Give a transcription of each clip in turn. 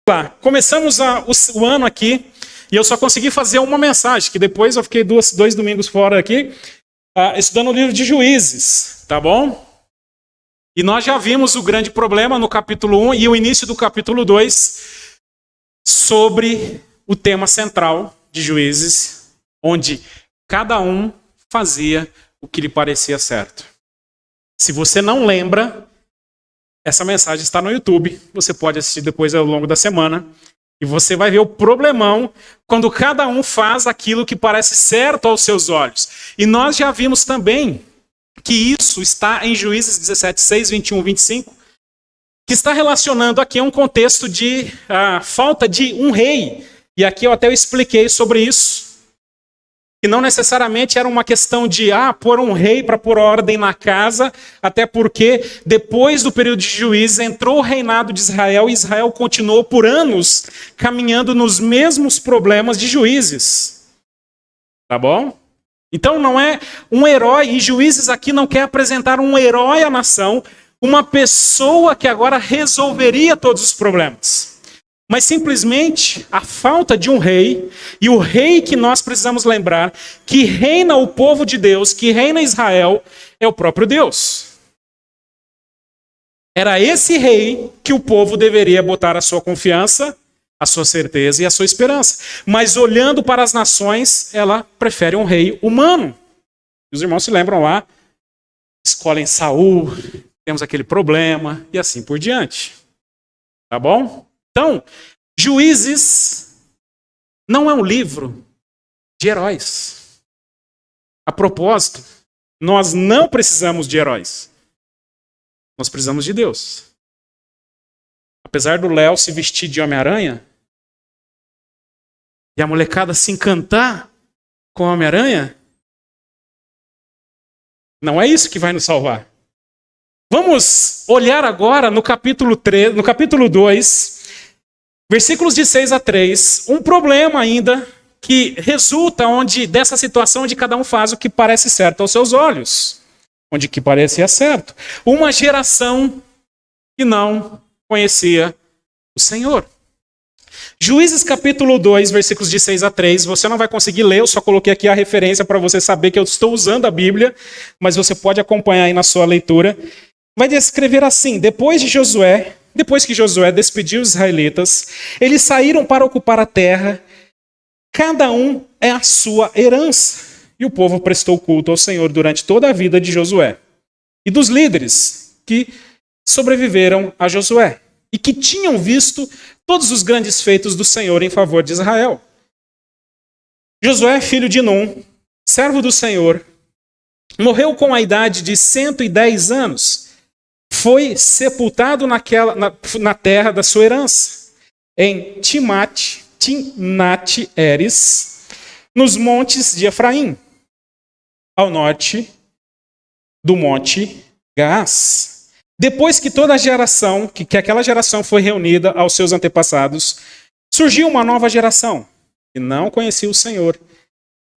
Lá, começamos o ano aqui e eu só consegui fazer uma mensagem, que depois eu fiquei dois domingos fora aqui, estudando o livro de Juízes, tá bom? E nós já vimos o grande problema no capítulo 1 e o início do capítulo 2 sobre o tema central de Juízes, onde cada um fazia o que lhe parecia certo. Se você não lembra, essa mensagem está no YouTube, você pode assistir depois ao longo da semana, e você vai ver o problemão quando cada um faz aquilo que parece certo aos seus olhos. E nós já vimos também que isso está em Juízes 17, 6, 21, 25, que está relacionando aqui a um contexto de falta de um rei. E aqui eu até expliquei sobre isso. Que não necessariamente era uma questão de pôr um rei para pôr ordem na casa, até porque depois do período de Juízes entrou o reinado de Israel e Israel continuou por anos caminhando nos mesmos problemas de Juízes. Tá bom? Então não é um herói, e Juízes aqui não quer apresentar um herói à nação, uma pessoa que agora resolveria todos os problemas. Mas simplesmente a falta de um rei, e o rei que nós precisamos lembrar, que reina o povo de Deus, que reina Israel, é o próprio Deus. Era esse rei que o povo deveria botar a sua confiança, a sua certeza e a sua esperança. Mas olhando para as nações, ela prefere um rei humano. Os irmãos se lembram lá, escolhem Saul, temos aquele problema, e assim por diante. Tá bom? Então, Juízes não é um livro de heróis. A propósito, nós não precisamos de heróis. Nós precisamos de Deus. Apesar do Léo se vestir de Homem-Aranha e a molecada se encantar com o Homem-Aranha, não é isso que vai nos salvar. Vamos olhar agora no capítulo 2, versículos de 6 a 3, um problema ainda que resulta dessa situação onde cada um faz o que parece certo aos seus olhos. Onde que parecia certo. Uma geração que não conhecia o Senhor. Juízes capítulo 2, versículos de 6 a 3, você não vai conseguir ler, eu só coloquei aqui a referência para você saber que eu estou usando a Bíblia, mas você pode acompanhar aí na sua leitura. Vai descrever assim: depois que Josué despediu os israelitas, eles saíram para ocupar a terra, cada um é a sua herança. E o povo prestou culto ao Senhor durante toda a vida de Josué e dos líderes que sobreviveram a Josué e que tinham visto todos os grandes feitos do Senhor em favor de Israel. Josué, filho de Num, servo do Senhor, morreu com a idade de 110 anos. Foi sepultado na terra da sua herança, em Timnat-Heres, nos montes de Efraim, ao norte do monte Gaás. Depois que toda a geração, que aquela geração foi reunida aos seus antepassados, surgiu uma nova geração que não conhecia o Senhor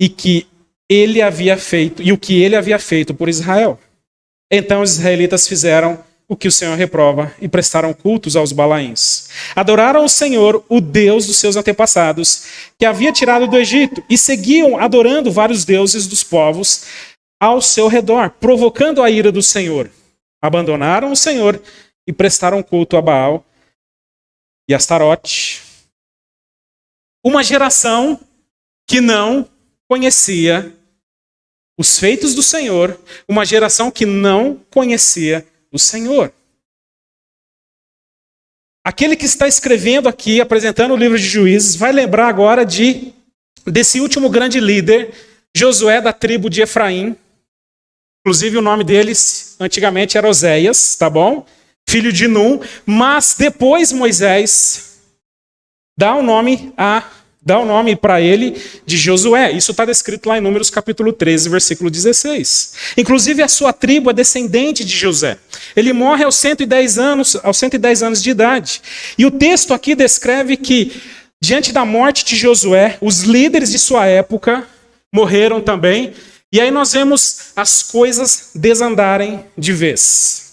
e o que ele havia feito por Israel. Então os israelitas fizeram o que o Senhor reprova e prestaram cultos aos Balaíns. Adoraram o Senhor, o Deus dos seus antepassados, que havia tirado do Egito, e seguiam adorando vários deuses dos povos ao seu redor, provocando a ira do Senhor. Abandonaram o Senhor e prestaram culto a Baal e Astarote. Uma geração que não conhecia os feitos do Senhor, uma geração que não conhecia o Senhor. Aquele que está escrevendo aqui, apresentando o livro de Juízes, vai lembrar agora desse último grande líder, Josué, da tribo de Efraim. Inclusive o nome deles antigamente era Oséias, tá bom? Filho de Num, mas depois Moisés dá o nome para ele de Josué. Isso está descrito lá em Números capítulo 13, versículo 16. Inclusive a sua tribo é descendente de José. Ele morre aos 110 anos de idade. E o texto aqui descreve que, diante da morte de Josué, os líderes de sua época morreram também. E aí nós vemos as coisas desandarem de vez.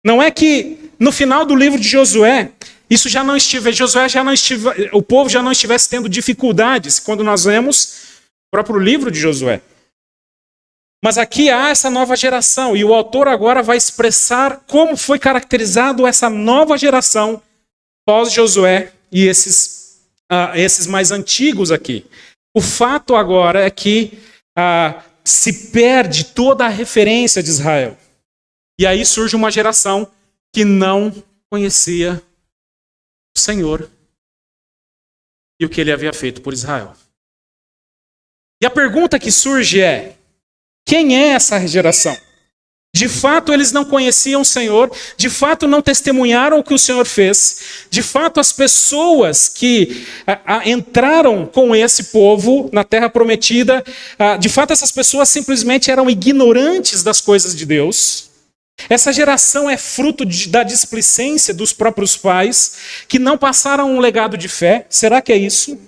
Não é que no final do livro de Josué, isso já não estivesse, Josué já não estivesse, o povo já não estivesse tendo dificuldades quando nós lemos o próprio livro de Josué. Mas aqui há essa nova geração, e o autor agora vai expressar como foi caracterizado essa nova geração pós-Josué e esses mais antigos aqui. O fato agora é que se perde toda a referência de Israel. E aí surge uma geração que não conhecia o Senhor e o que ele havia feito por Israel. E a pergunta que surge é: quem é essa geração? De fato, eles não conheciam o Senhor, de fato, não testemunharam o que o Senhor fez, de fato, as pessoas que entraram com esse povo na Terra Prometida, de fato, essas pessoas simplesmente eram ignorantes das coisas de Deus. Essa geração é fruto da displicência dos próprios pais, que não passaram um legado de fé. Será que é isso?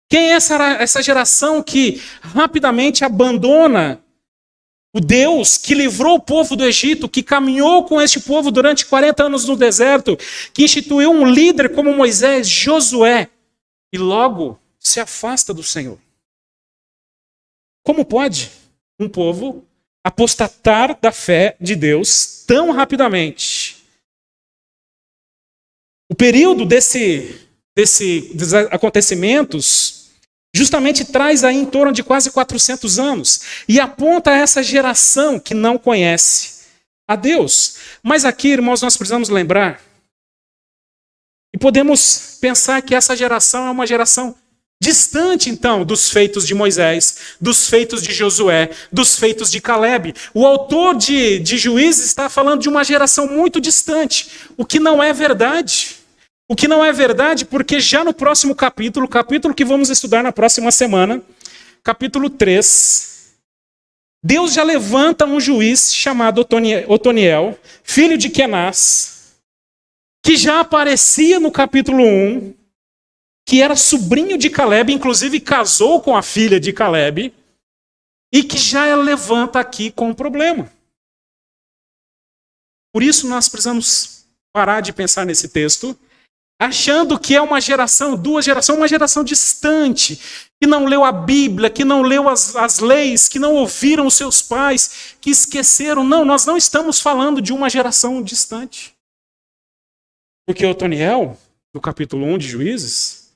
Quem é essa geração que rapidamente abandona o Deus que livrou o povo do Egito, que caminhou com este povo durante 40 anos no deserto, que instituiu um líder como Moisés, Josué, e logo se afasta do Senhor? Como pode um povo apostatar da fé de Deus tão rapidamente? O período desses acontecimentos justamente traz aí em torno de quase 400 anos e aponta a essa geração que não conhece a Deus. Mas aqui, irmãos, nós precisamos lembrar e podemos pensar que essa geração é uma geração distante, então, dos feitos de Moisés, dos feitos de Josué, dos feitos de Caleb. O autor de Juízes está falando de uma geração muito distante, o que não é verdade. O que não é verdade, porque já no próximo capítulo, o capítulo que vamos estudar na próxima semana, capítulo 3, Deus já levanta um juiz chamado Otoniel, filho de Kenaz, que já aparecia no capítulo 1, que era sobrinho de Caleb, inclusive casou com a filha de Caleb, e que já levanta aqui com um problema. Por isso nós precisamos parar de pensar nesse texto, achando que é uma geração distante, que não leu a Bíblia, que não leu as leis, que não ouviram os seus pais, que esqueceram. Não, nós não estamos falando de uma geração distante. Porque Otoniel, no capítulo 1 de Juízes,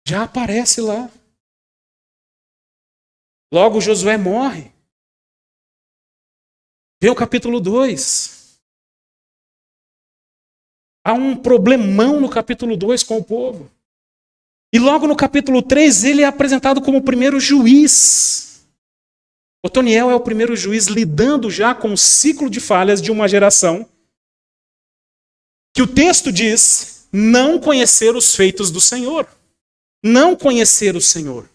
já aparece lá. Logo Josué morre. Vê o capítulo 2. Há um problemão no capítulo 2 com o povo. E logo no capítulo 3, ele é apresentado como o primeiro juiz. Otoniel é o primeiro juiz lidando já com o ciclo de falhas de uma geração que o texto diz não conhecer os feitos do Senhor. Não conhecer o Senhor.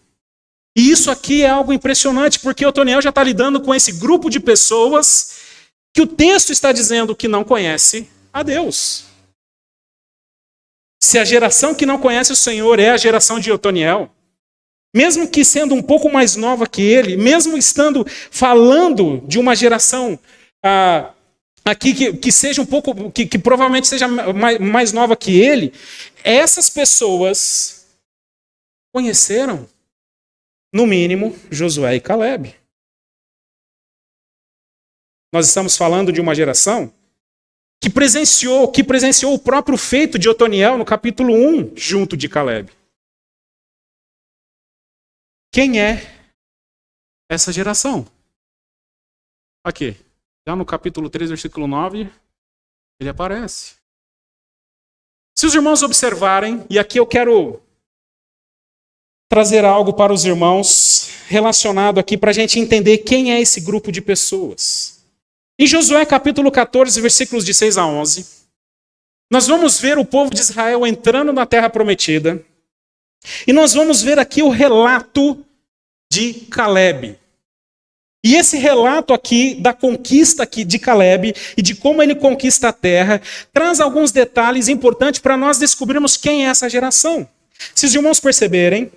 E isso aqui é algo impressionante, porque Otoniel já está lidando com esse grupo de pessoas que o texto está dizendo que não conhece a Deus. Se a geração que não conhece o Senhor é a geração de Otoniel, mesmo que sendo um pouco mais nova que ele, mesmo estando falando de uma geração aqui que seja um pouco, que provavelmente seja mais nova que ele, essas pessoas conheceram, no mínimo, Josué e Caleb. Nós estamos falando de uma geração que presenciou o próprio feito de Otoniel no capítulo 1, junto de Caleb. Quem é essa geração? Aqui, já no capítulo 3, versículo 9, ele aparece. Se os irmãos observarem, e aqui eu quero trazer algo para os irmãos relacionado aqui para a gente entender quem é esse grupo de pessoas. Em Josué capítulo 14, versículos de 6 a 11, nós vamos ver o povo de Israel entrando na Terra Prometida, e nós vamos ver aqui o relato de Caleb. E esse relato aqui da conquista aqui de Caleb e de como ele conquista a terra, traz alguns detalhes importantes para nós descobrirmos quem é essa geração. Se os irmãos perceberem,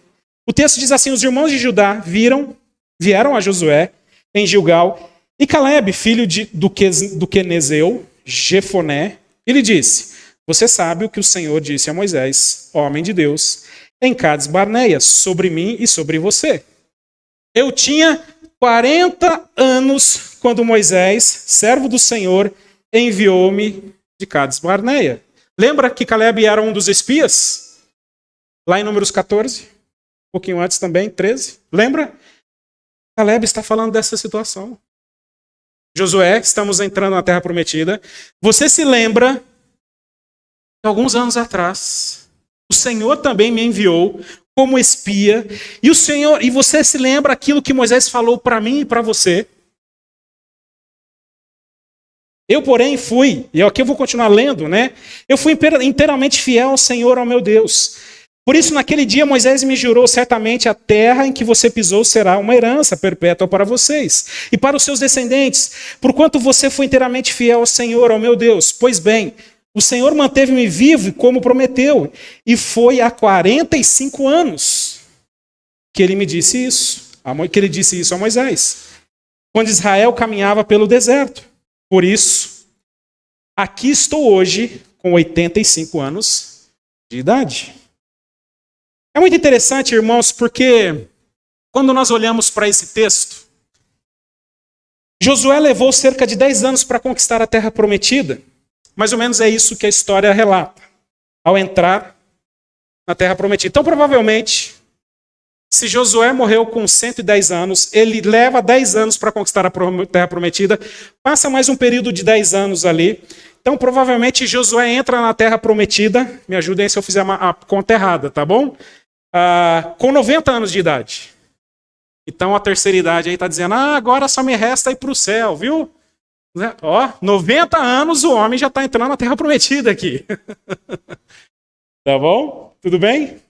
o texto diz assim: os irmãos de Judá vieram a Josué em Gilgal, e Caleb, filho do Quenezeu, Jefoné, ele disse: Você sabe o que o Senhor disse a Moisés, homem de Deus, em Cades Barneia, sobre mim e sobre você. Eu tinha 40 anos quando Moisés, servo do Senhor, enviou-me de Cades Barneia. Lembra que Caleb era um dos espias? Lá em Números 14, um pouquinho antes também, 13. Lembra? Caleb está falando dessa situação. Josué, estamos entrando na Terra Prometida. Você se lembra que alguns anos atrás, o Senhor também me enviou como espia, e você se lembra aquilo que Moisés falou para mim e para você? Eu, porém, fui, e aqui eu vou continuar lendo, né? Eu fui inteiramente fiel ao Senhor, ao meu Deus. Por isso, naquele dia, Moisés me jurou, certamente a terra em que você pisou será uma herança perpétua para vocês e para os seus descendentes, porquanto você foi inteiramente fiel ao Senhor, ao meu Deus. Pois bem, o Senhor manteve-me vivo como prometeu, e foi há 45 anos que ele me disse isso, que ele disse isso a Moisés, quando Israel caminhava pelo deserto. Por isso, aqui estou hoje com 85 anos de idade. É muito interessante, irmãos, porque quando nós olhamos para esse texto, Josué levou cerca de 10 anos para conquistar a terra prometida. Mais ou menos é isso que a história relata, ao entrar na terra prometida. Então, provavelmente, se Josué morreu com 110 anos, ele leva 10 anos para conquistar a terra prometida, passa mais um período de 10 anos ali. Então, provavelmente, Josué entra na terra prometida, me ajudem se eu fizer a conta errada, tá bom? Com 90 anos de idade. Então, a terceira idade aí está dizendo, agora só me resta ir para o céu, viu? 90 anos o homem já está entrando na terra prometida aqui. Tá bom? Tudo bem?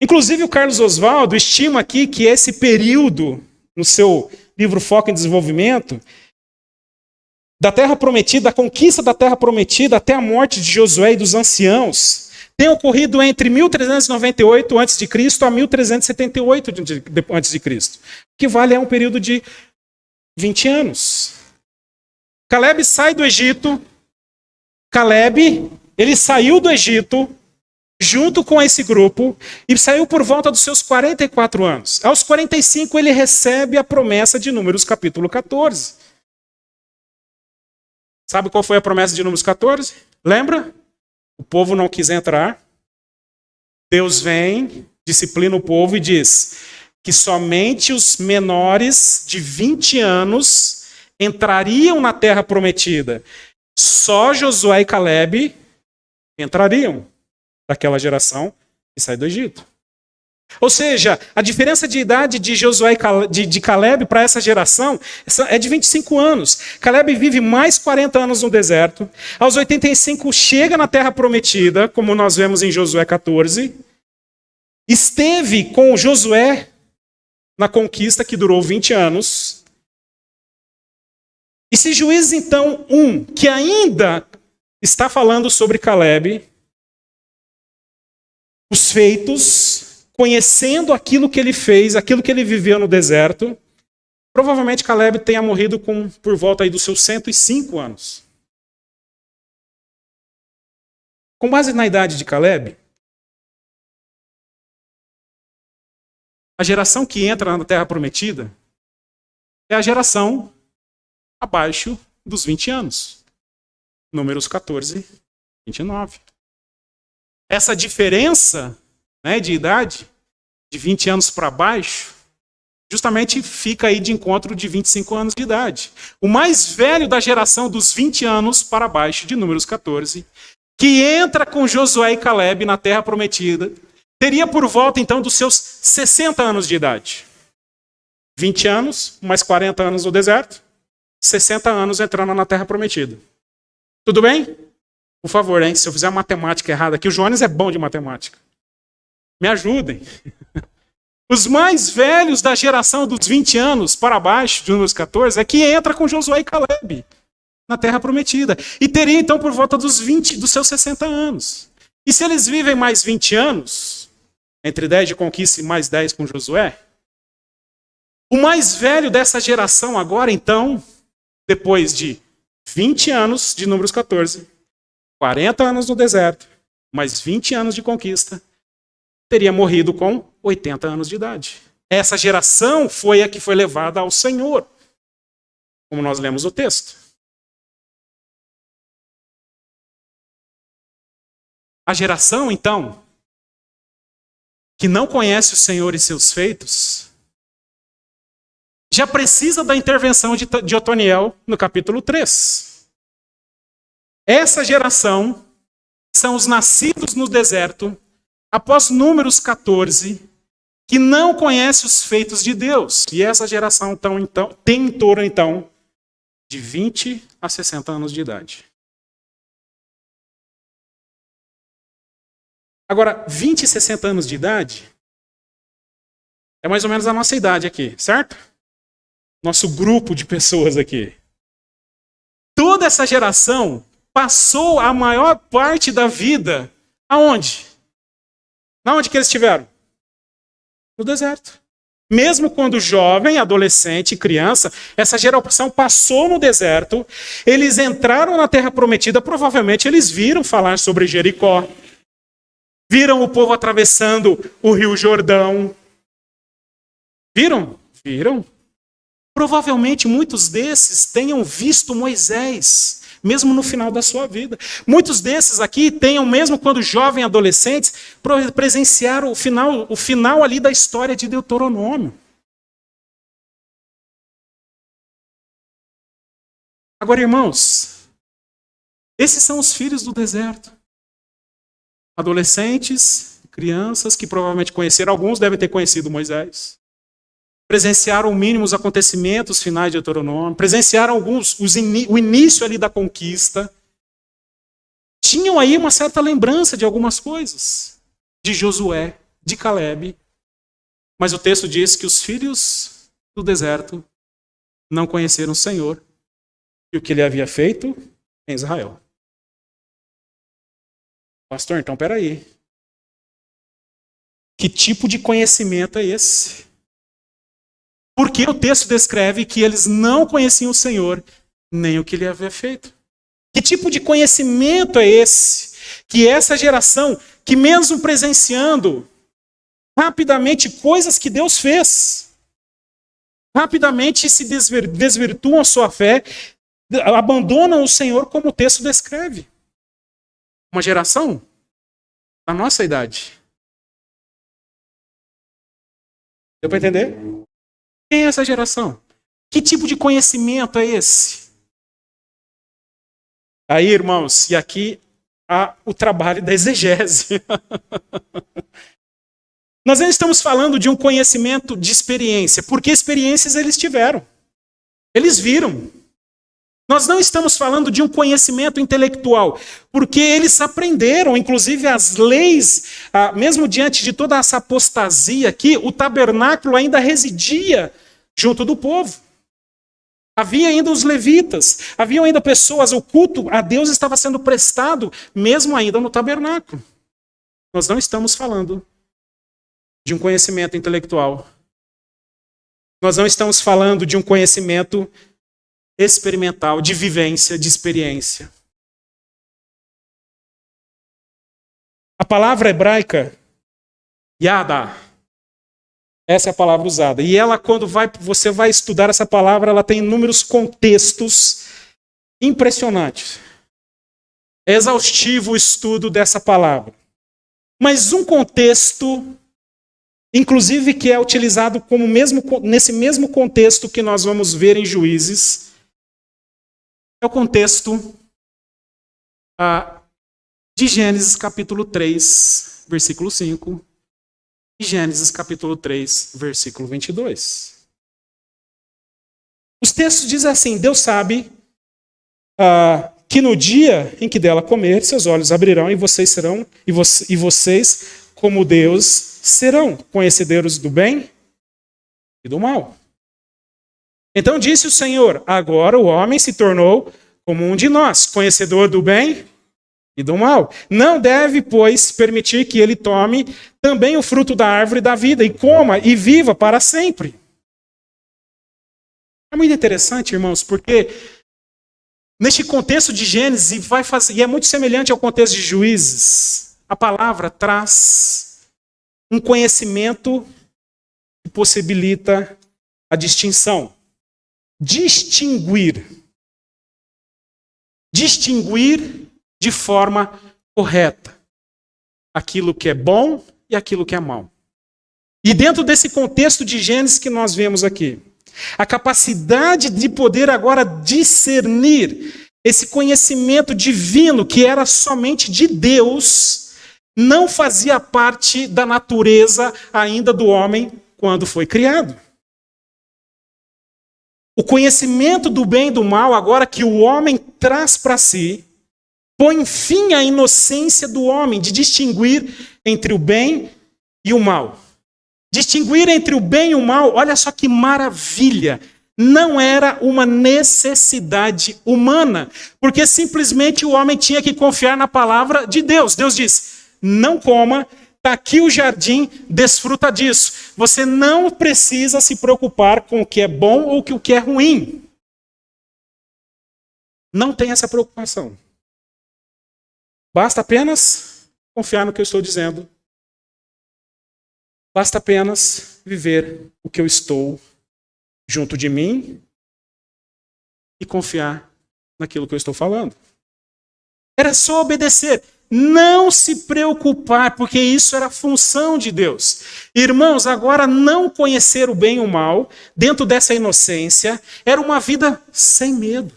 Inclusive o Carlos Oswaldo estima aqui que esse período, no seu livro Foco em Desenvolvimento, da terra prometida, da conquista da terra prometida até a morte de Josué e dos anciãos, tem ocorrido entre 1398 a.C. a 1378 a.C., que vale um período de 20 anos. Caleb sai do Egito. Caleb, ele saiu do Egito junto com esse grupo e saiu por volta dos seus 44 anos. Aos 45 ele recebe a promessa de Números capítulo 14. Sabe qual foi a promessa de Números 14? Lembra? O povo não quis entrar. Deus vem, disciplina o povo e diz que somente os menores de 20 anos entrariam na terra prometida. Só Josué e Caleb entrariam daquela geração que sai do Egito. Ou seja, a diferença de idade de Josué e de Caleb para essa geração é de 25 anos. Caleb vive mais 40 anos no deserto. Aos 85 chega na terra prometida, como nós vemos em Josué 14. Esteve com Josué na conquista que durou 20 anos. E se Juízes, então, 1, que ainda está falando sobre Caleb, os feitos, conhecendo aquilo que ele fez, aquilo que ele viveu no deserto, provavelmente Caleb tenha morrido por volta aí dos seus 105 anos. Com base na idade de Caleb, a geração que entra na Terra Prometida é a geração abaixo dos 20 anos. Números 14, 29. Essa diferença, né, de idade, de 20 anos para baixo, justamente fica aí de encontro de 25 anos de idade. O mais velho da geração dos 20 anos para baixo, de Números 14, que entra com Josué e Caleb na Terra Prometida, teria por volta, então, dos seus 60 anos de idade. 20 anos, mais 40 anos no deserto, 60 anos entrando na Terra Prometida. Tudo bem? Por favor, hein? Se eu fizer a matemática errada aqui, o Jones é bom de matemática. Me ajudem. Os mais velhos da geração dos 20 anos para baixo, de Números 14, é que entra com Josué e Caleb na Terra Prometida. E teria, então, por volta dos seus 60 anos. E se eles vivem mais 20 anos, entre 10 de conquista e mais 10 com Josué, o mais velho dessa geração agora, então, depois de 20 anos de Números 14, 40 anos no deserto, mais 20 anos de conquista, teria morrido com 80 anos de idade. Essa geração foi a que foi levada ao Senhor, como nós lemos o texto. A geração, então, que não conhece o Senhor e seus feitos, já precisa da intervenção de Otoniel no capítulo 3. Essa geração são os nascidos no deserto, após Números 14, que não conhece os feitos de Deus. E essa geração então, tem em torno então, de 20 a 60 anos de idade. Agora, 20 e 60 anos de idade é mais ou menos a nossa idade aqui, certo? Nosso grupo de pessoas aqui. Toda essa geração passou a maior parte da vida aonde? Aonde que eles estiveram? No deserto. Mesmo quando jovem, adolescente, criança, essa geração passou no deserto, eles entraram na terra prometida, provavelmente eles viram falar sobre Jericó, viram o povo atravessando o rio Jordão. Viram? Viram. Provavelmente muitos desses tenham visto Moisés, mesmo no final da sua vida. Muitos desses aqui tenham, mesmo quando jovens, adolescentes, presenciaram o final ali da história de Deuteronômio. Agora, irmãos, esses são os filhos do deserto. Adolescentes, crianças que provavelmente conheceram, alguns devem ter conhecido Moisés. Presenciaram o mínimo os acontecimentos finais de Deuteronômio, presenciaram o início ali da conquista. Tinham aí uma certa lembrança de algumas coisas, de Josué, de Caleb. Mas o texto diz que os filhos do deserto não conheceram o Senhor e o que ele havia feito em Israel. Pastor, então peraí. Que tipo de conhecimento é esse? Porque o texto descreve que eles não conheciam o Senhor, nem o que ele havia feito. Que tipo de conhecimento é esse? Que essa geração, que mesmo presenciando rapidamente coisas que Deus fez, rapidamente se desvirtuam a sua fé, abandonam o Senhor como o texto descreve. Uma geração da nossa idade. Deu para entender? Quem é essa geração? Que tipo de conhecimento é esse? Aí, irmãos, e aqui há o trabalho da exegese. Nós não estamos falando de um conhecimento de experiência, porque experiências eles tiveram. Eles viram. Nós não estamos falando de um conhecimento intelectual, porque eles aprenderam, inclusive as leis, mesmo diante de toda essa apostasia aqui, o tabernáculo ainda residia junto do povo. Havia ainda os levitas, havia ainda pessoas, o culto a Deus estava sendo prestado, mesmo ainda no tabernáculo. Nós não estamos falando de um conhecimento intelectual. Nós não estamos falando de um conhecimento experimental, de vivência, de experiência. A palavra hebraica, yada, essa é a palavra usada. E ela, quando você vai estudar essa palavra, ela tem inúmeros contextos impressionantes. É exaustivo o estudo dessa palavra. Mas um contexto, inclusive que é utilizado como nesse mesmo contexto que nós vamos ver em Juízes, é o contexto de Gênesis capítulo 3, versículo 5, e Gênesis capítulo 3, versículo 22. Os textos dizem assim: Deus sabe que no dia em que dela comer, seus olhos abrirão e vocês serão, e vocês, como Deus, serão conhecedores do bem e do mal. Então disse o Senhor: agora o homem se tornou como um de nós, conhecedor do bem e do mal. Não deve, pois, permitir que ele tome também o fruto da árvore da vida e coma e viva para sempre. É muito interessante, irmãos, porque Neste contexto de Gênesis, e é muito semelhante ao contexto de Juízes, a palavra traz um conhecimento que possibilita a distinção. Distinguir de forma correta aquilo que é bom e aquilo que é mal. E dentro desse contexto de Gênesis que nós vemos aqui, a capacidade de poder agora discernir esse conhecimento divino que era somente de Deus, não fazia parte da natureza ainda do homem quando foi criado. O conhecimento do bem e do mal, agora que o homem traz para si, põe fim à inocência do homem de distinguir entre o bem e o mal. Distinguir entre o bem e o mal, olha só que maravilha, não era uma necessidade humana, porque simplesmente o homem tinha que confiar na palavra de Deus. Deus disse, não coma, está aqui o jardim, desfruta disso. Você não precisa se preocupar com o que é bom ou com o que é ruim. Não tem essa preocupação. Basta apenas confiar no que eu estou dizendo. Basta apenas viver o que eu estou junto de mim e confiar naquilo que eu estou falando. Era só obedecer, não se preocupar, porque isso era a função de Deus. Irmãos, agora não conhecer o bem e o mal, dentro dessa inocência, era uma vida sem medo.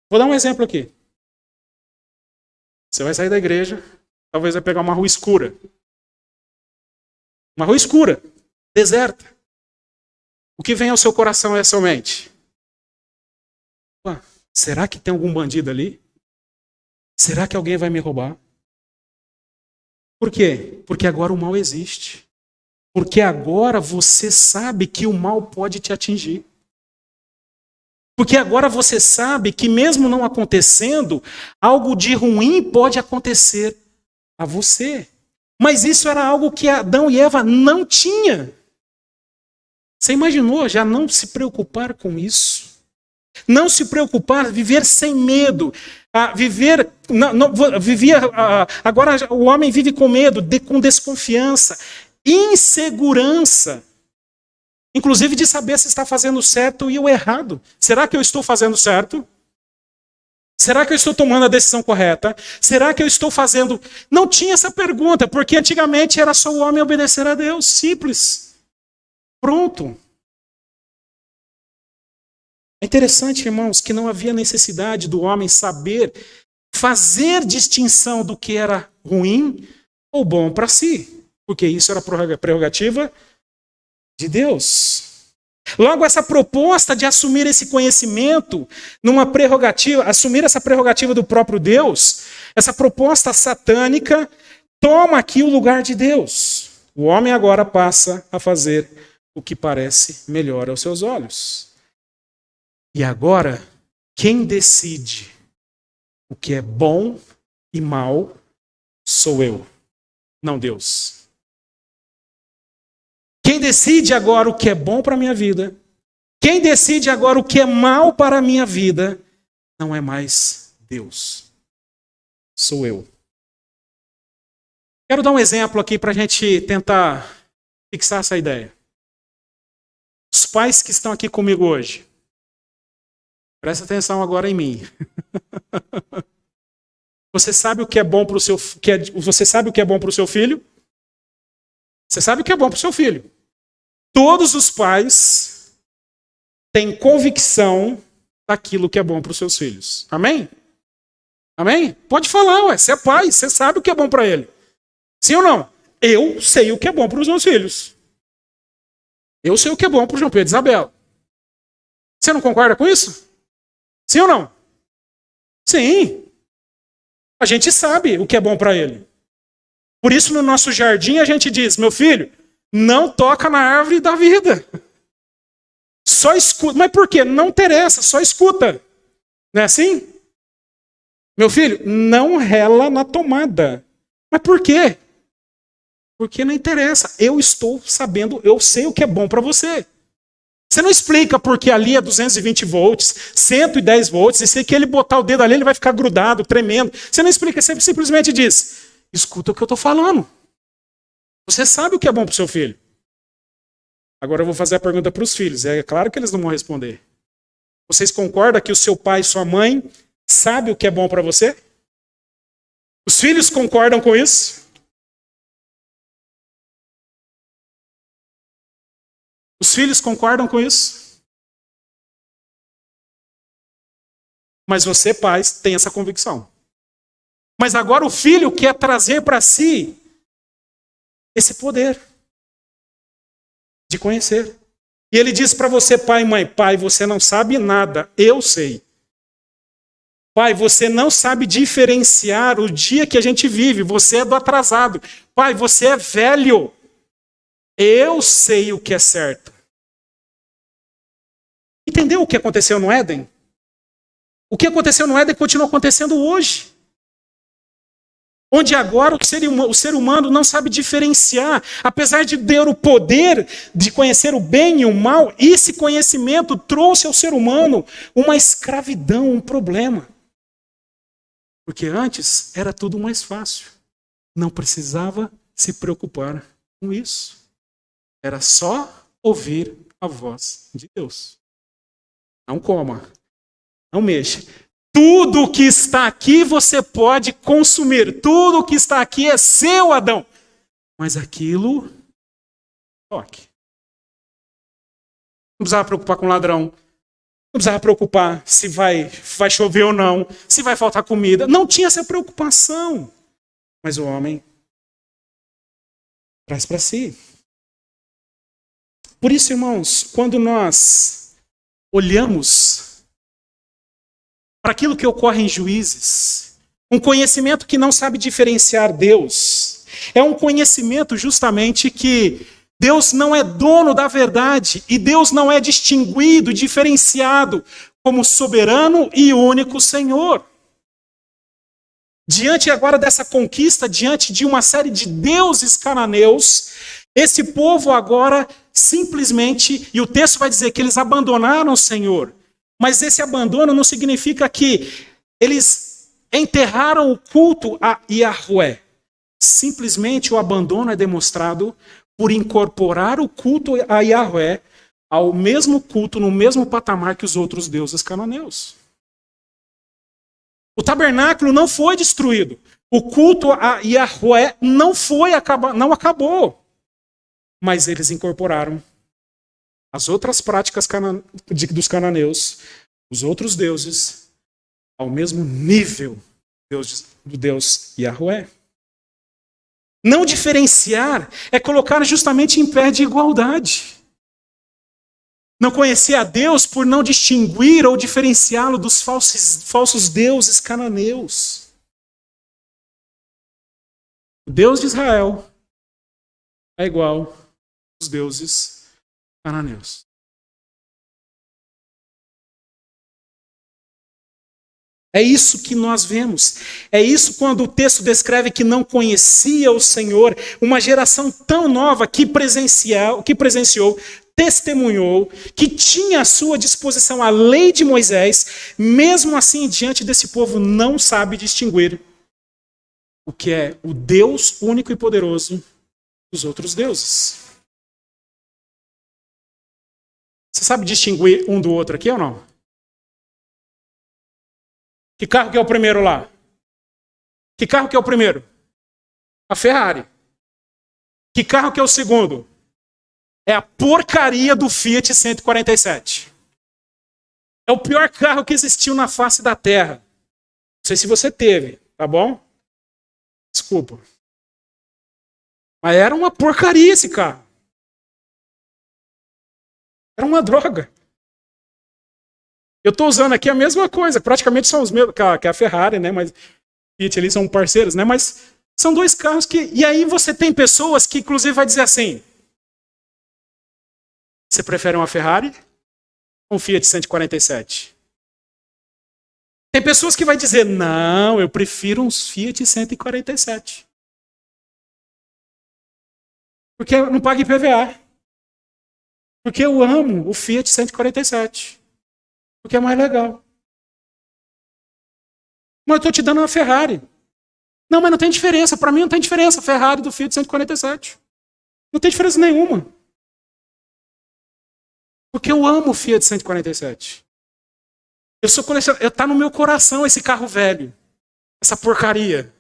Vou dar um exemplo aqui. Você vai sair da igreja, talvez vai pegar uma rua escura. Uma rua escura, deserta. O que vem ao seu coração é a sua mente. Será que tem algum bandido ali? Será que alguém vai me roubar? Por quê? Porque agora o mal existe. Porque agora você sabe que o mal pode te atingir. Porque agora você sabe que mesmo não acontecendo, algo de ruim pode acontecer a você. Mas isso era algo que Adão e Eva não tinham. Você imaginou já não se preocupar com isso? Não se preocupar, viver sem medo. Agora o homem vive com medo, com desconfiança, insegurança. Inclusive de saber se está fazendo certo e o errado. Será que eu estou fazendo certo? Será que eu estou tomando a decisão correta? Será que eu estou fazendo... Não tinha essa pergunta, porque antigamente era só o homem obedecer a Deus. Simples. Pronto. É interessante, irmãos, que não havia necessidade do homem saber fazer distinção do que era ruim ou bom para si. Porque isso era prerrogativa de Deus. Logo, essa proposta de assumir esse conhecimento numa prerrogativa, assumir essa prerrogativa do próprio Deus, essa proposta satânica toma aqui o lugar de Deus. O homem agora passa a fazer o que parece melhor aos seus olhos. E agora, quem decide o que é bom e mal sou eu, não Deus. Quem decide agora o que é bom para a minha vida, quem decide agora o que é mal para a minha vida, não é mais Deus. Sou eu. Quero dar um exemplo aqui para a gente tentar fixar essa ideia. Os pais que estão aqui comigo hoje, presta atenção agora em mim. Você sabe o que é bom para o seu Você sabe o que é bom para o seu filho? Você sabe o que é bom para o seu filho? Todos os pais têm convicção daquilo que é bom para os seus filhos. Amém? Amém? Pode falar, ué. Você é pai, você sabe o que é bom para ele. Sim ou não? Eu sei o que é bom para os meus filhos. Eu sei o que é bom para o João Pedro e Isabela. Você não concorda com isso? Sim ou não? Sim. A gente sabe o que é bom para ele. Por isso, no nosso jardim, a gente diz, meu filho, não toca na árvore da vida. Só escuta. Mas por quê? Não interessa, só escuta. Não é assim? Meu filho, não rela na tomada. Mas por quê? Porque não interessa. Eu estou sabendo, eu sei o que é bom para você. Você não explica porque ali é 220 volts, 110 volts, e se que ele botar o dedo ali, ele vai ficar grudado, tremendo. Você não explica, você simplesmente diz, escuta o que eu estou falando. Você sabe o que é bom para o seu filho. Agora eu vou fazer a pergunta para os filhos. É claro que eles não vão responder. Vocês concordam que o seu pai e sua mãe sabem o que é bom para você? Os filhos concordam com isso? Os filhos concordam com isso? Mas você, pai, tem essa convicção. Mas agora o filho quer trazer para si esse poder de conhecer. E ele diz para você, pai e mãe, pai, você não sabe nada, eu sei. Pai, você não sabe diferenciar o dia que a gente vive, você é do atrasado. Pai, você é velho, eu sei o que é certo. Entendeu o que aconteceu no Éden? O que aconteceu no Éden continua acontecendo hoje. Onde agora o ser humano não sabe diferenciar, apesar de ter o poder de conhecer o bem e o mal, esse conhecimento trouxe ao ser humano uma escravidão, um problema. Porque antes era tudo mais fácil. Não precisava se preocupar com isso. Era só ouvir a voz de Deus. Não coma, não mexa. Tudo que está aqui você pode consumir. Tudo que está aqui é seu, Adão. Mas aquilo, toque. Não precisava preocupar com ladrão. Não precisava preocupar se vai chover ou não. Se vai faltar comida. Não tinha essa preocupação. Mas o homem traz para si. Por isso, irmãos, quando nós olhamos para aquilo que ocorre em Juízes, um conhecimento que não sabe diferenciar Deus, é um conhecimento justamente que Deus não é dono da verdade e Deus não é distinguido, diferenciado como soberano e único Senhor. Diante agora dessa conquista, diante de uma série de deuses cananeus, esse povo agora simplesmente, e o texto vai dizer que eles abandonaram o Senhor. Mas esse abandono não significa que eles enterraram o culto a Yahweh. Simplesmente o abandono é demonstrado por incorporar o culto a Yahweh ao mesmo culto, no mesmo patamar que os outros deuses cananeus. O tabernáculo não foi destruído. O culto a Yahweh não acabou. Mas eles incorporaram as outras práticas dos cananeus, os outros deuses, ao mesmo nível do Deus Yahweh. Não diferenciar é colocar justamente em pé de igualdade. Não conhecer a Deus por não distinguir ou diferenciá-lo dos falsos deuses cananeus. O Deus de Israel é igual aos deuses cananeus. É isso que nós vemos. É isso quando o texto descreve que não conhecia o Senhor, uma geração tão nova que presenciou, testemunhou, que tinha à sua disposição a lei de Moisés, mesmo assim, diante desse povo, não sabe distinguir o que é o Deus único e poderoso dos outros deuses. Você sabe distinguir um do outro aqui ou não? Que carro que é o primeiro lá? Que carro que é o primeiro? A Ferrari. Que carro que é o segundo? É a porcaria do Fiat 147. É o pior carro que existiu na face da Terra. Não sei se você teve, tá bom? Desculpa. Mas era uma porcaria esse carro. Era uma droga. Eu estou usando aqui a mesma coisa. Praticamente são os mesmos que a Ferrari, né? Mas Fiat ali são parceiros, né? Mas são dois carros que... E aí você tem pessoas que inclusive vai dizer assim: você prefere uma Ferrari ou um Fiat 147? Tem pessoas que vai dizer: não, eu prefiro uns Fiat 147. Porque não paga IPVA. Porque eu amo o Fiat 147. Porque é mais legal. Mas eu estou te dando uma Ferrari. Não, mas não tem diferença. Para mim não tem diferença. Ferrari do Fiat 147. Não tem diferença nenhuma. Porque eu amo o Fiat 147. Eu sou colecionador. Está no meu coração esse carro velho. Essa porcaria.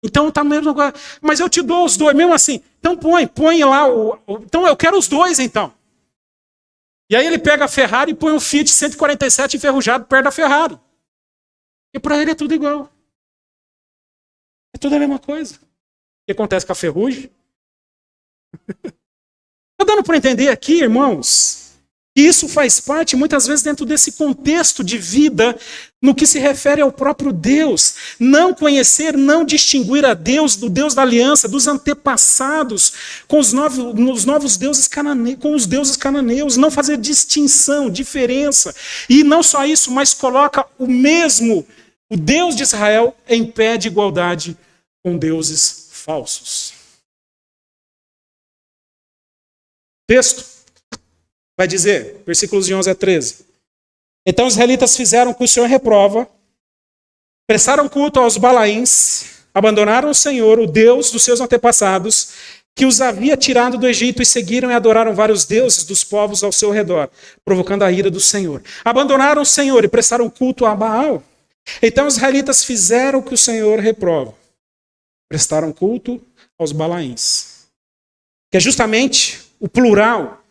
Então tá mesmo agora. Mas eu te dou os dois, mesmo assim. Então põe lá então eu quero os dois, então. E aí ele pega a Ferrari e põe um Fiat 147 enferrujado perto da Ferrari. E para ele é tudo igual. É tudo a mesma coisa. O que acontece com a ferrugem? Está dando para entender aqui, irmãos, que isso faz parte, muitas vezes, dentro desse contexto de vida, no que se refere ao próprio Deus. Não conhecer, não distinguir a Deus, do Deus da aliança, dos antepassados, com os novos deuses cananeus, com os deuses cananeus, não fazer distinção, diferença. E não só isso, mas coloca o Deus de Israel, em pé de igualdade com deuses falsos. Texto vai dizer, versículos de 11 a 13. Então os israelitas fizeram o que o Senhor reprova, prestaram culto aos Balaíns, abandonaram o Senhor, o Deus dos seus antepassados, que os havia tirado do Egito, e seguiram e adoraram vários deuses dos povos ao seu redor, provocando a ira do Senhor. Abandonaram o Senhor e prestaram culto a Baal. Então os israelitas fizeram o que o Senhor reprova, prestaram culto aos Balaíns, que é justamente o plural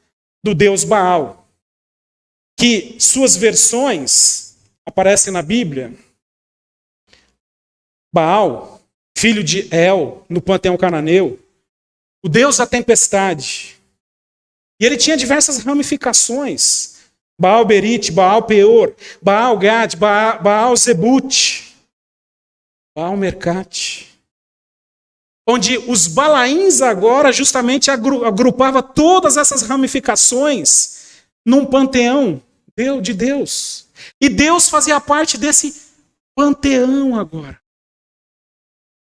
do Deus Baal, que suas versões aparecem na Bíblia. Baal, filho de El, no panteão cananeu, o Deus da tempestade. E ele tinha diversas ramificações. Baal Berite, Baal Peor, Baal Gad, Baal Zebut, Baal Mercate. Onde os Balaíns agora justamente agrupava todas essas ramificações num panteão de Deus. E Deus fazia parte desse panteão agora.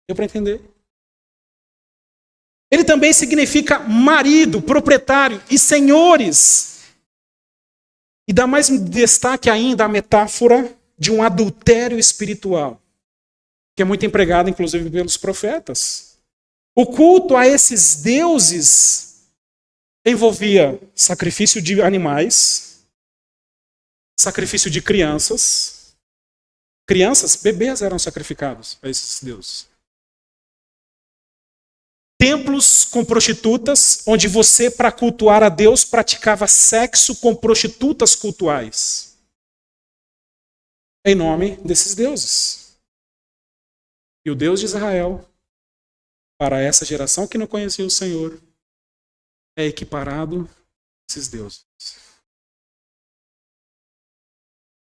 Deu para entender? Ele também significa marido, proprietário e senhores. E dá mais destaque ainda à metáfora de um adultério espiritual, que é muito empregado, inclusive, pelos profetas. O culto a esses deuses envolvia sacrifício de animais, sacrifício de crianças. Crianças, bebês eram sacrificados a esses deuses. Templos com prostitutas, onde você, para cultuar a Deus, praticava sexo com prostitutas cultuais. Em nome desses deuses. E o Deus de Israel, para essa geração que não conhecia o Senhor, é equiparado a esses deuses.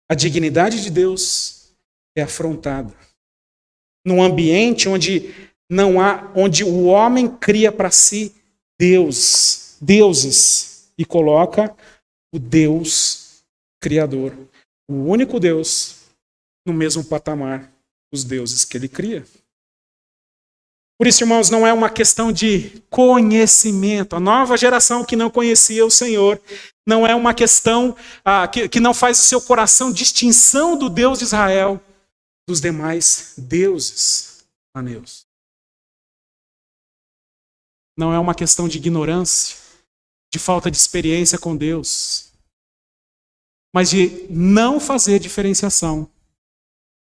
A dignidade de Deus é afrontada num ambiente onde o homem cria para si deuses e coloca o Deus criador, o único Deus, no mesmo patamar dos deuses que ele cria. Por isso, irmãos, não é uma questão de conhecimento. A nova geração que não conhecia o Senhor não é uma questão que não faz o seu coração distinção do Deus de Israel dos demais deuses cananeus. Não é uma questão de ignorância, de falta de experiência com Deus, mas de não fazer diferenciação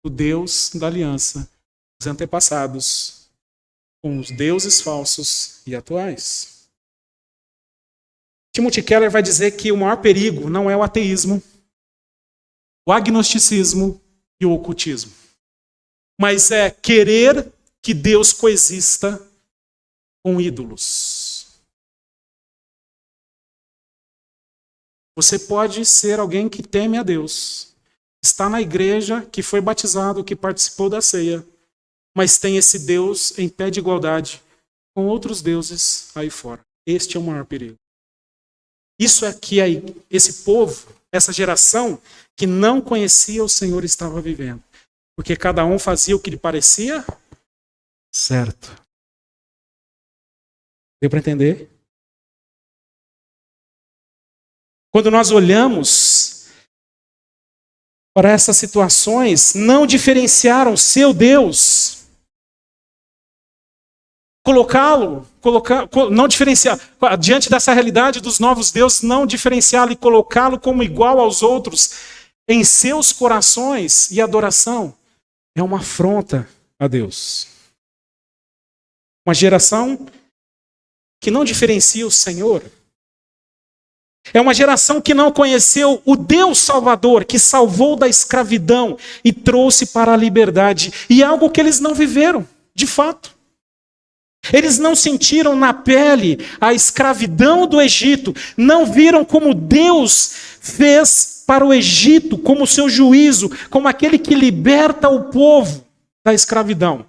do Deus da aliança, dos antepassados, com os deuses falsos e atuais. Timothy Keller vai dizer que o maior perigo não é o ateísmo, o agnosticismo e o ocultismo, mas é querer que Deus coexista com ídolos. Você pode ser alguém que teme a Deus, está na igreja, que foi batizado, que participou da ceia, mas tem esse Deus em pé de igualdade com outros deuses aí fora. Este é o maior perigo. Isso é que esse povo, essa geração que não conhecia o Senhor estava vivendo. Porque cada um fazia o que lhe parecia certo. Deu para entender? Quando nós olhamos para essas situações, não diferenciaram seu Deus. Não diferenciar, diante dessa realidade dos novos deuses, não diferenciá-lo e colocá-lo como igual aos outros em seus corações e adoração, é uma afronta a Deus. Uma geração que não diferencia o Senhor. É uma geração que não conheceu o Deus Salvador, que salvou da escravidão e trouxe para a liberdade. E é algo que eles não viveram, de fato. Eles não sentiram na pele a escravidão do Egito, não viram como Deus fez para o Egito, como seu juízo, como aquele que liberta o povo da escravidão.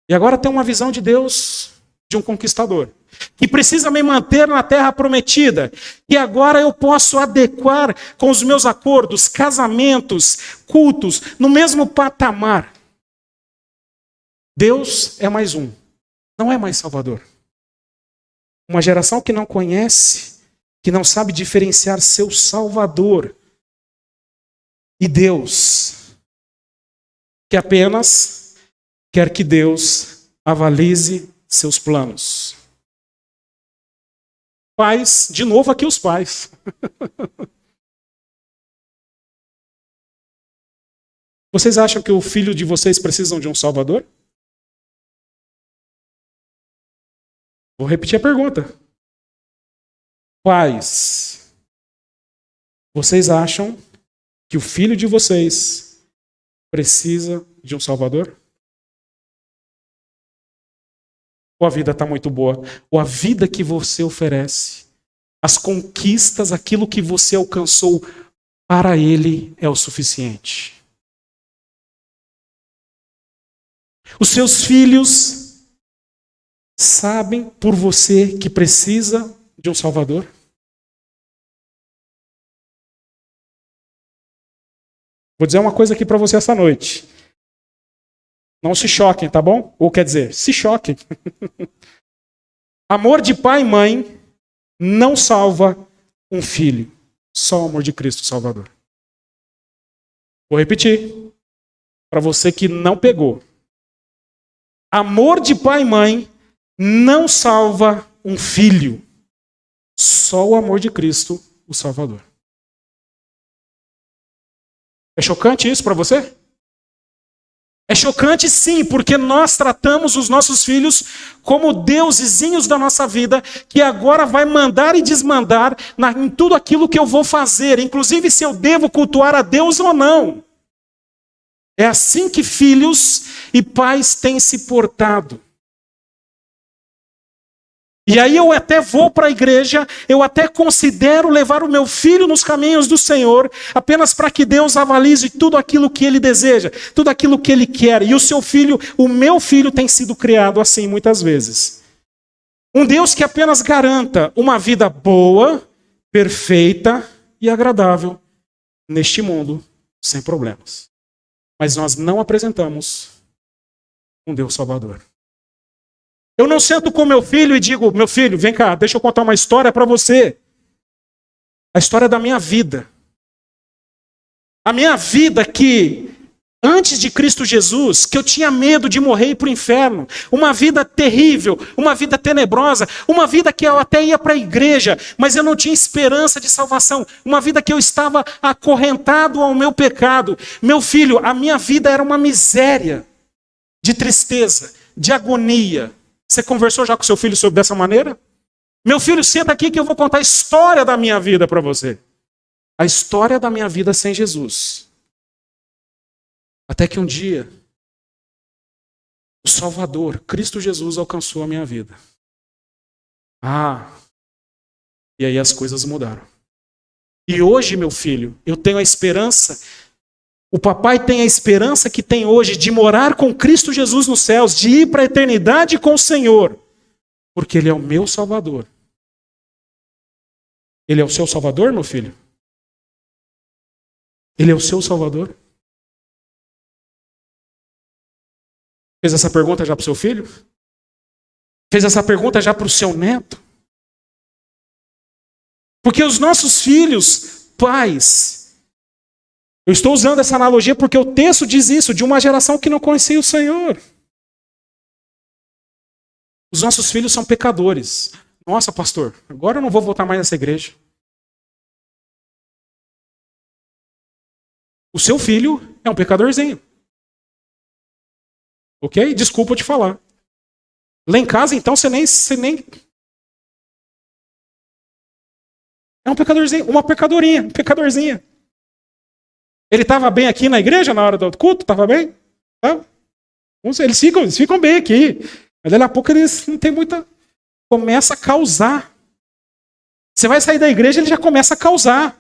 E agora tem uma visão de Deus de um conquistador, que precisa me manter na terra prometida, e agora eu posso adequar com os meus acordos, casamentos, cultos, no mesmo patamar. Deus é mais um. Não é mais Salvador. Uma geração que não conhece, que não sabe diferenciar seu Salvador e Deus, que apenas quer que Deus avalize seus planos. Pais, de novo aqui os pais. Vocês acham que o filho de vocês precisam de um Salvador? Vou repetir a pergunta. Pais, vocês acham que o filho de vocês precisa de um Salvador? Ou a vida está muito boa? Ou a vida que você oferece, as conquistas, aquilo que você alcançou, para ele é o suficiente? Os seus filhos sabem por você que precisa de um Salvador? Vou dizer uma coisa aqui para você essa noite. Não se choquem, tá bom? Ou quer dizer, se choquem. Amor de pai e mãe não salva um filho. Só o amor de Cristo Salvador. Vou repetir. Para você que não pegou. Amor de pai e mãe não salva um filho. Só o amor de Cristo, o Salvador. É chocante isso para você? É chocante sim, porque nós tratamos os nossos filhos como deusezinhos da nossa vida, que agora vai mandar e desmandar em tudo aquilo que eu vou fazer, inclusive se eu devo cultuar a Deus ou não. É assim que filhos e pais têm se portado. E aí eu até vou para a igreja, eu até considero levar o meu filho nos caminhos do Senhor, apenas para que Deus avalize tudo aquilo que ele deseja, tudo aquilo que ele quer. E o seu filho, o meu filho, tem sido criado assim muitas vezes. Um Deus que apenas garanta uma vida boa, perfeita e agradável neste mundo, sem problemas. Mas nós não apresentamos um Deus Salvador. Eu não sento com meu filho e digo, meu filho, vem cá, deixa eu contar uma história para você. A história da minha vida. A minha vida que, antes de Cristo Jesus, que eu tinha medo de morrer e ir para o inferno. Uma vida terrível, uma vida tenebrosa, uma vida que eu até ia para a igreja, mas eu não tinha esperança de salvação. Uma vida que eu estava acorrentado ao meu pecado. Meu filho, a minha vida era uma miséria de tristeza, de agonia. Você conversou já com seu filho sobre dessa maneira? Meu filho, senta aqui que eu vou contar a história da minha vida para você. A história da minha vida sem Jesus. Até que um dia, o Salvador, Cristo Jesus, alcançou a minha vida. E aí as coisas mudaram. E hoje, meu filho, eu tenho a esperança. O papai tem a esperança que tem hoje de morar com Cristo Jesus nos céus, de ir para a eternidade com o Senhor, porque Ele é o meu Salvador. Ele é o seu Salvador, meu filho? Ele é o seu Salvador? Fez essa pergunta já para o seu filho? Fez essa pergunta já para o seu neto? Porque os nossos filhos, pais, eu estou usando essa analogia porque o texto diz isso, de uma geração que não conhecia o Senhor. Os nossos filhos são pecadores. Nossa, pastor, agora eu não vou voltar mais nessa igreja. O seu filho é um pecadorzinho. Ok? Desculpa te falar. Lá em casa, então, você nem... É um pecadorzinho, uma pecadorzinha. Ele estava bem aqui na igreja na hora do culto? Estava bem? Tá? Eles ficam bem aqui. Mas daqui a pouco eles não tem muita... Começa a causar. Você vai sair da igreja, ele já começa a causar.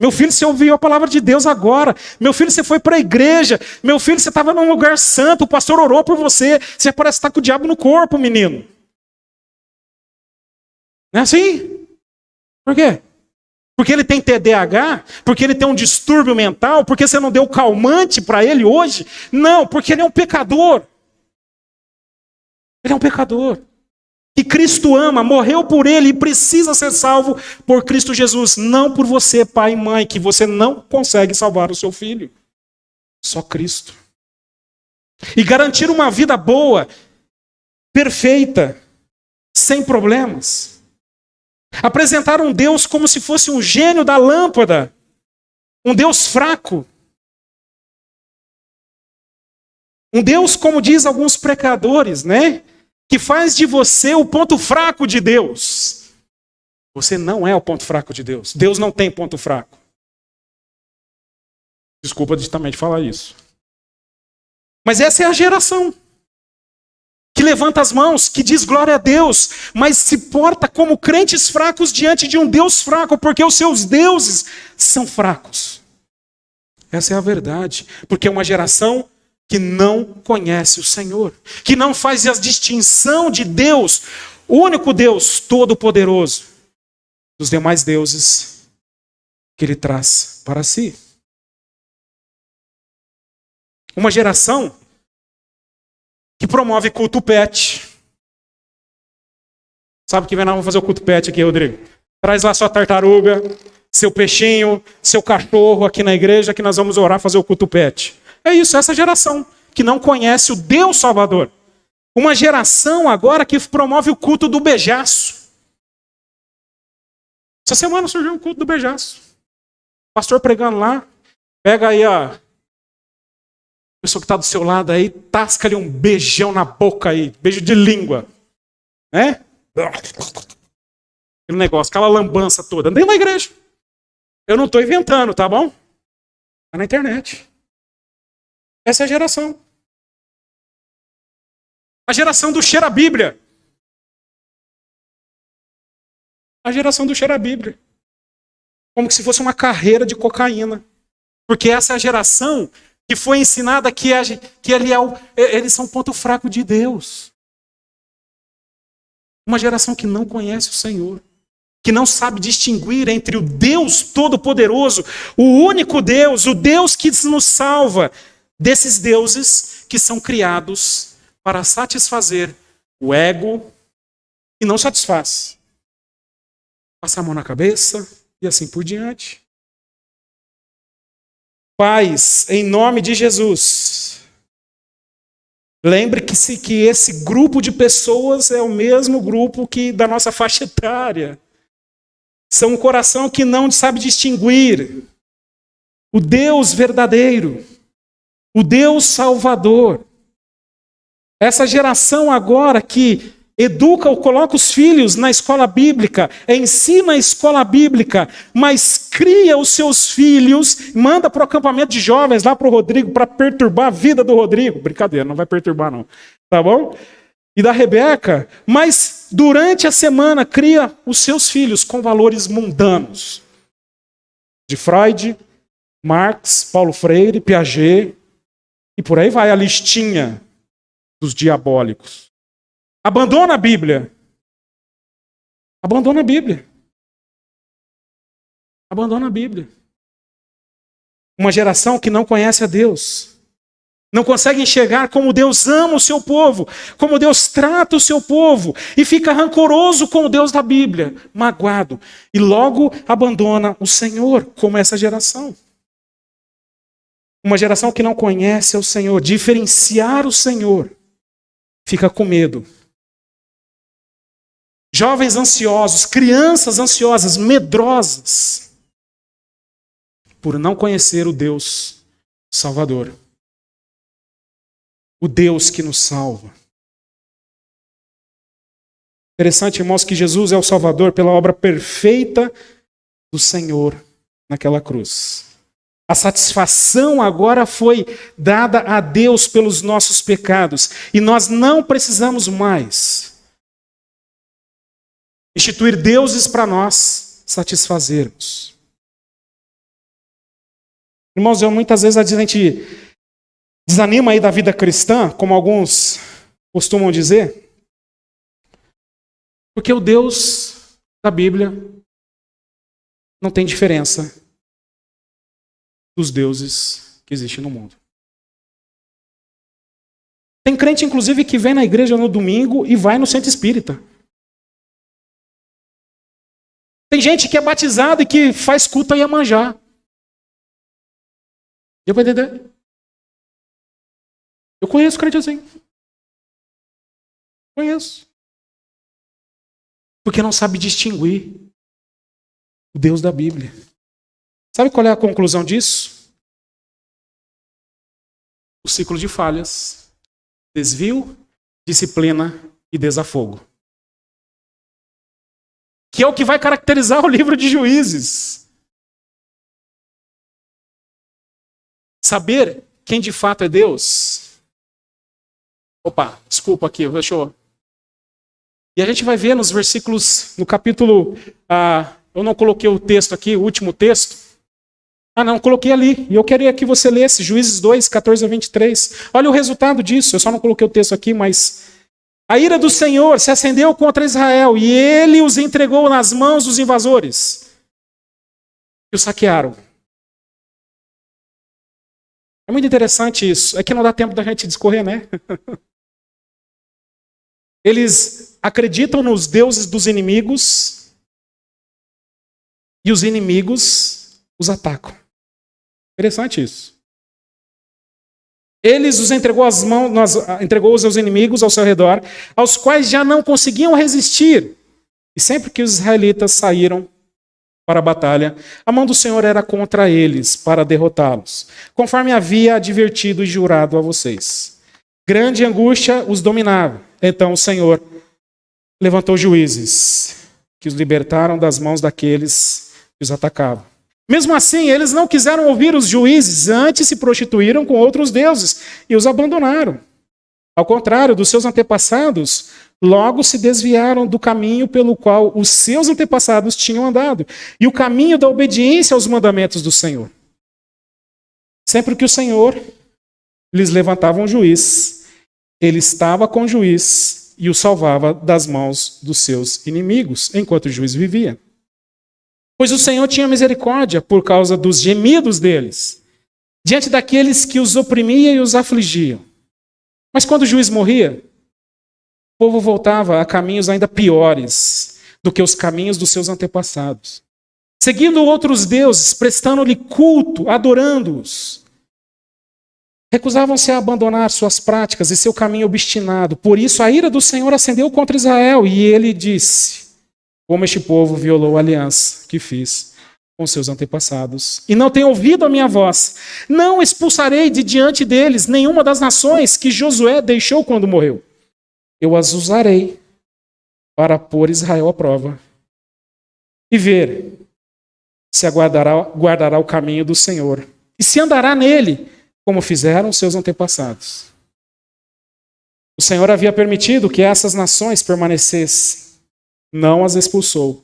Meu filho, você ouviu a palavra de Deus agora. Meu filho, você foi para a igreja. Meu filho, você estava num lugar santo. O pastor orou por você. Você parece estar com o diabo no corpo, menino. Não é assim? Por quê? Porque ele tem TDAH? Porque ele tem um distúrbio mental? Porque você não deu calmante para ele hoje? Não, porque ele é um pecador. Ele é um pecador. Que Cristo ama, morreu por ele e precisa ser salvo por Cristo Jesus. Não por você, pai e mãe, que você não consegue salvar o seu filho. Só Cristo. E garantir uma vida boa, perfeita, sem problemas. Apresentar um Deus como se fosse um gênio da lâmpada. Um Deus fraco. Um Deus, como diz alguns pecadores, né? Que faz de você o ponto fraco de Deus. Você não é o ponto fraco de Deus. Deus não tem ponto fraco. Desculpa também de falar isso. Mas essa é a geração que levanta as mãos, que diz glória a Deus, mas se porta como crentes fracos diante de um Deus fraco, porque os seus deuses são fracos. Essa é a verdade. Porque é uma geração que não conhece o Senhor, que não faz a distinção de Deus, o único Deus todo-poderoso, dos demais deuses que ele traz para si. Uma geração que promove culto pet. Sabe que vem lá, vamos fazer o culto pet aqui, Rodrigo. Traz lá sua tartaruga, seu peixinho, seu cachorro aqui na igreja que nós vamos orar, fazer o culto pet. É isso, essa geração que não conhece o Deus Salvador. Uma geração agora que promove o culto do beijaço. Essa semana surgiu o culto do beijaço. Pastor pregando lá, pega aí a pessoa que está do seu lado aí, tasca-lhe um beijão na boca aí, beijo de língua. Né? Aquele negócio, aquela lambança toda. Dentro da igreja. Eu não estou inventando, tá bom? Está na internet. Essa é a geração. A geração do cheira a Bíblia. A geração do cheira a Bíblia. Como se fosse uma carreira de cocaína. Porque essa é a geração que foi ensinada que eles são ponto fraco de Deus. Uma geração que não conhece o Senhor. Que não sabe distinguir entre o Deus Todo-Poderoso, o único Deus, o Deus que nos salva, desses deuses que são criados para satisfazer o ego e não satisfaz. Passa a mão na cabeça e assim por diante. Pais, em nome de Jesus, lembre-se que esse grupo de pessoas é o mesmo grupo que da nossa faixa etária. São um coração que não sabe distinguir o Deus verdadeiro, o Deus Salvador. Essa geração agora que educa ou coloca os filhos na escola bíblica, ensina a escola bíblica, mas cria os seus filhos, manda para o acampamento de jovens lá para o Rodrigo, para perturbar a vida do Rodrigo. Brincadeira, não vai perturbar não, tá bom? E da Rebeca, mas durante a semana cria os seus filhos com valores mundanos. De Freud, Marx, Paulo Freire, Piaget, e por aí vai a listinha dos diabólicos. Abandona a Bíblia. Abandona a Bíblia. Abandona a Bíblia. Uma geração que não conhece a Deus. Não consegue enxergar como Deus ama o seu povo, como Deus trata o seu povo, e fica rancoroso com o Deus da Bíblia, magoado, e logo abandona o Senhor, como essa geração. Uma geração que não conhece o Senhor, diferenciar o Senhor, fica com medo. Jovens ansiosos, crianças ansiosas, medrosas, por não conhecer o Deus Salvador. O Deus que nos salva. Interessante, irmãos, que Jesus é o Salvador pela obra perfeita do Senhor naquela cruz. A satisfação agora foi dada a Deus pelos nossos pecados. E nós não precisamos mais instituir deuses para nós satisfazermos. Irmãos, muitas vezes a gente desanima aí da vida cristã, como alguns costumam dizer, porque o Deus da Bíblia não tem diferença dos deuses que existem no mundo. Tem crente, inclusive, que vem na igreja no domingo e vai no centro espírita. Tem gente que é batizada e que faz culto a Iemanjá. Deu para entender? Eu conheço crente assim. Conheço. Porque não sabe distinguir o Deus da Bíblia. Sabe qual é a conclusão disso? O ciclo de falhas, desvio, disciplina e desafogo. Que é o que vai caracterizar o livro de Juízes. Saber quem de fato é Deus. Opa, desculpa aqui, deixa eu... E a gente vai ver nos versículos, no capítulo... eu não coloquei o texto aqui, o último texto. Não, coloquei ali. E eu queria que você lesse, Juízes 2, 14 a 23. Olha o resultado disso, eu só não coloquei o texto aqui, mas... A ira do Senhor se acendeu contra Israel, e ele os entregou nas mãos dos invasores, que o saquearam. É muito interessante isso. É que não dá tempo da gente discorrer, né? Eles acreditam nos deuses dos inimigos e os inimigos os atacam. Interessante isso. Eles os entregou às mãos, entregou os seus inimigos ao seu redor, aos quais já não conseguiam resistir. E sempre que os israelitas saíram para a batalha, a mão do Senhor era contra eles para derrotá-los, conforme havia advertido e jurado a vocês. Grande angústia os dominava. Então o Senhor levantou juízes que os libertaram das mãos daqueles que os atacavam. Mesmo assim, eles não quiseram ouvir os juízes, antes se prostituíram com outros deuses e os abandonaram. Ao contrário dos seus antepassados, logo se desviaram do caminho pelo qual os seus antepassados tinham andado, e o caminho da obediência aos mandamentos do Senhor. Sempre que o Senhor lhes levantava um juiz, ele estava com o juiz e o salvava das mãos dos seus inimigos, enquanto o juiz vivia. Pois o Senhor tinha misericórdia por causa dos gemidos deles, diante daqueles que os oprimia e os afligiam. Mas quando o juiz morria, o povo voltava a caminhos ainda piores do que os caminhos dos seus antepassados, seguindo outros deuses, prestando-lhe culto, adorando-os. Recusavam-se a abandonar suas práticas e seu caminho obstinado. Por isso a ira do Senhor acendeu contra Israel, e ele disse: como este povo violou a aliança que fiz com seus antepassados, e não tem ouvido a minha voz, não expulsarei de diante deles nenhuma das nações que Josué deixou quando morreu. Eu as usarei para pôr Israel à prova e ver se guardará o caminho do Senhor e se andará nele, como fizeram seus antepassados. O Senhor havia permitido que essas nações permanecessem, não as expulsou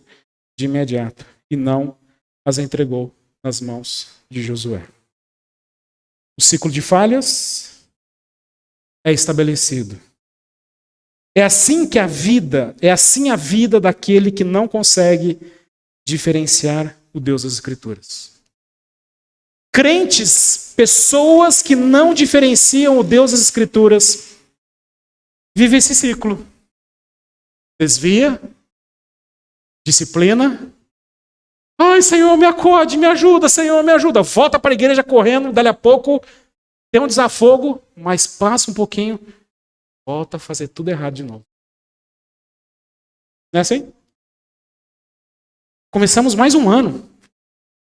de imediato e não as entregou nas mãos de Josué. O ciclo de falhas é estabelecido. É assim a vida daquele que não consegue diferenciar o Deus das Escrituras. Crentes, pessoas que não diferenciam o Deus das Escrituras, vivem esse ciclo. Desvia, disciplina. Ai, Senhor, me acode, me ajuda, Senhor, me ajuda. Volta para a igreja correndo, dali a pouco tem um desafogo, mas passa um pouquinho, volta a fazer tudo errado de novo. Não é assim? Começamos mais um ano.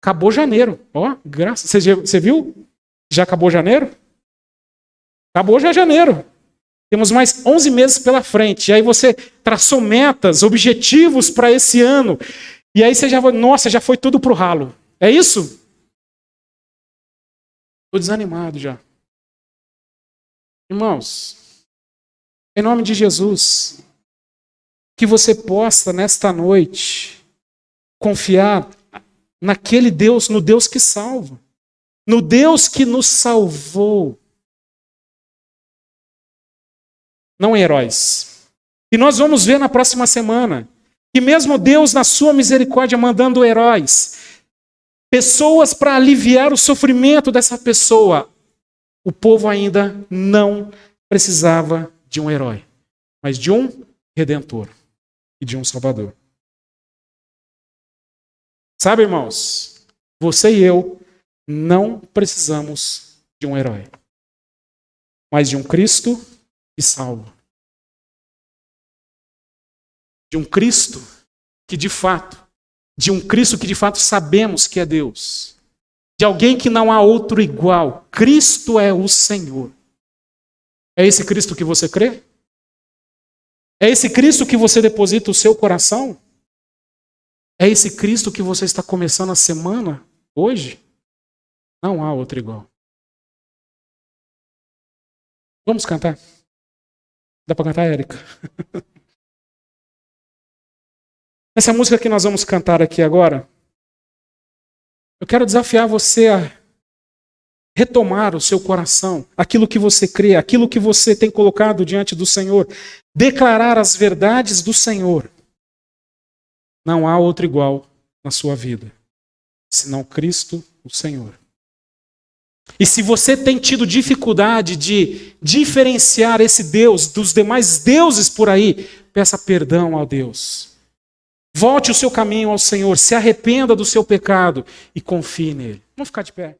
Acabou janeiro. Ó, graças. Você viu? Já acabou janeiro? Acabou já janeiro. Temos mais 11 meses pela frente. E aí você traçou metas, objetivos para esse ano. E aí você já vai, nossa, já foi tudo pro ralo. É isso? Estou desanimado já. Irmãos, em nome de Jesus, que você possa nesta noite confiar naquele Deus, no Deus que salva, no Deus que nos salvou. Não em heróis. E nós vamos ver na próxima semana que mesmo Deus, na sua misericórdia, mandando heróis, pessoas para aliviar o sofrimento dessa pessoa, o povo ainda não precisava de um herói, mas de um redentor e de um salvador. Sabe, irmãos, você e eu não precisamos de um herói, mas de um Cristo que salva. De um Cristo que de fato sabemos que é Deus. De alguém que não há outro igual. Cristo é o Senhor. É esse Cristo que você crê? É esse Cristo que você deposita o seu coração? É esse Cristo que você está começando a semana hoje? Não há outro igual. Vamos cantar? Dá para cantar, Érica? Essa música que nós vamos cantar aqui agora, eu quero desafiar você a retomar o seu coração, aquilo que você crê, aquilo que você tem colocado diante do Senhor, declarar as verdades do Senhor. Não há outro igual na sua vida, senão Cristo, o Senhor. E se você tem tido dificuldade de diferenciar esse Deus dos demais deuses por aí, peça perdão ao Deus. Volte o seu caminho ao Senhor, se arrependa do seu pecado e confie nele. Vamos ficar de pé.